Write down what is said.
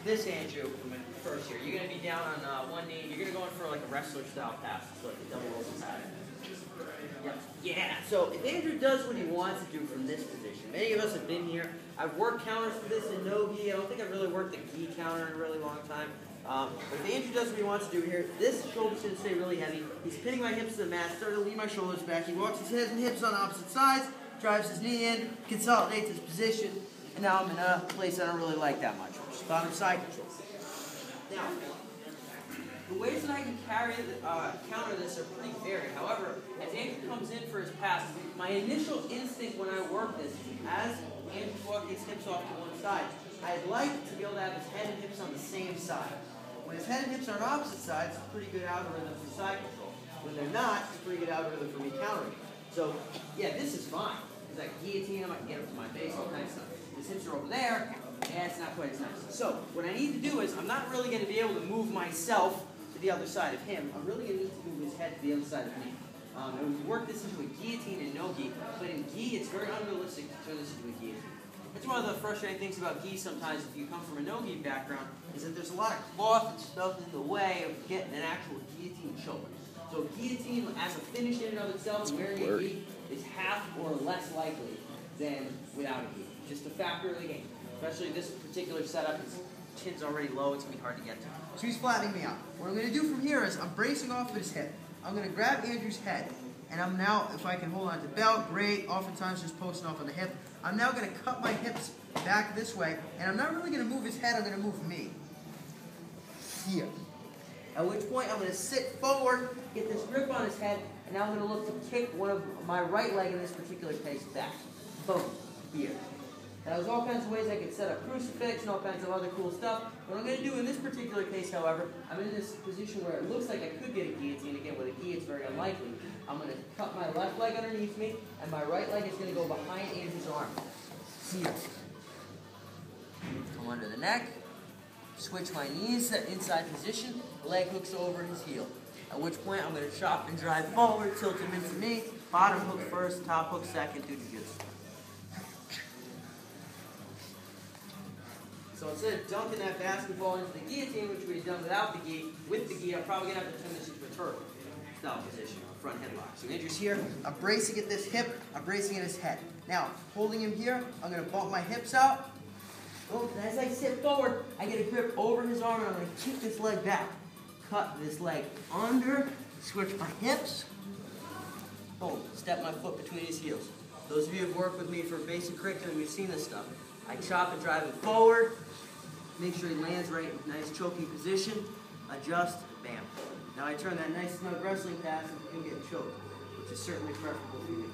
this Andrew, first here, you're going to be down on one knee. You're going to go in for like a wrestler style pass, so like a double over pattern. Yep. Yeah. So if Andrew does what he wants to do from this position, many of us have been here. I've worked counters for this in no gi. I don't think I've really worked a gi counter in a really long time. But if Andrew does what he wants to do here, this shoulder's going to stay really heavy. He's pinning my hips to the mat, starting to lean my shoulders back. He walks his head and hips on opposite sides, drives his knee in, consolidates his position, and now I'm in a place I don't really like that much, which is bottom side control. Now, the ways that I can counter this are pretty varied. However, as Andrew comes in for his pass, my initial instinct when I work this, as Andrew walks his hips off to one side, I'd like to be able to have his head and hips on the same side. When his head and hips are on opposite sides, it's a pretty good algorithm for side control. When they're not, it's a pretty good algorithm for me countering. So, yeah, this is fine. Because I can guillotine him, I can get him to my face, all kinds of stuff. His hips are over there, and it's not quite as nice. So, what I need to do is, I'm not really going to be able to move myself to the other side of him. I'm really going to need to move his head to the other side of me. And we work this into a guillotine and no gi. But in gi, it's very unrealistic to turn this into a guillotine. That's one of the frustrating things about gi sometimes if you come from a no-gi background, is that there's a lot of cloth and stuff in the way of getting an actual guillotine choke. So guillotine as a finish in and of itself, wearing a gi, is half or less likely than without a gi. Just a factor of the game. Especially this particular setup, his chin's already low, it's going to be hard to get to. So he's flattening me out. What I'm going to do from here is I'm bracing off of his hip. I'm going to grab Andrew's head. And I'm now, if I can hold on to the belt, great. Oftentimes just posting off on the hip. I'm now going to cut my hips back this way. And I'm not really going to move his head, I'm going to move me. Here. At which point I'm going to sit forward, get this grip on his head, and now I'm going to look to kick one of my right leg in this particular case back. Boom. Here. Now there's all kinds of ways I could set up crucifix and all kinds of other cool stuff. What I'm going to do in this particular case, however, I'm in this position where it looks like I could get a guillotine. Again, with a gi, it's very unlikely. I'm going to cut my left leg underneath me, and my right leg is going to go behind Andrew's arm. Here. Come under the neck. Switch my knees to inside position. Leg hooks over his heel. At which point, I'm going to chop and drive forward, tilt him into me. Bottom hook first, top hook second, do jiu-jitsu. So instead of dunking that basketball into the guillotine, which we had done without the gi, with the gi, I'm probably going to have to turn this into a turtle style position, a front headlock. So Andrew's here, I'm bracing at this hip, I'm bracing at his head. Now, holding him here, I'm going to bump my hips out. Oh, and as I sit forward, I get a grip over his arm, and I'm going to kick this leg back. Cut this leg under, switch my hips, boom, step my foot between his heels. Those of you who have worked with me for basic curriculum, you've seen this stuff. I chop and drive it forward, make sure he lands right in a nice choking position, adjust, bam. Now I turn that nice snug wrestling pass and you get choked, which is certainly preferable for me.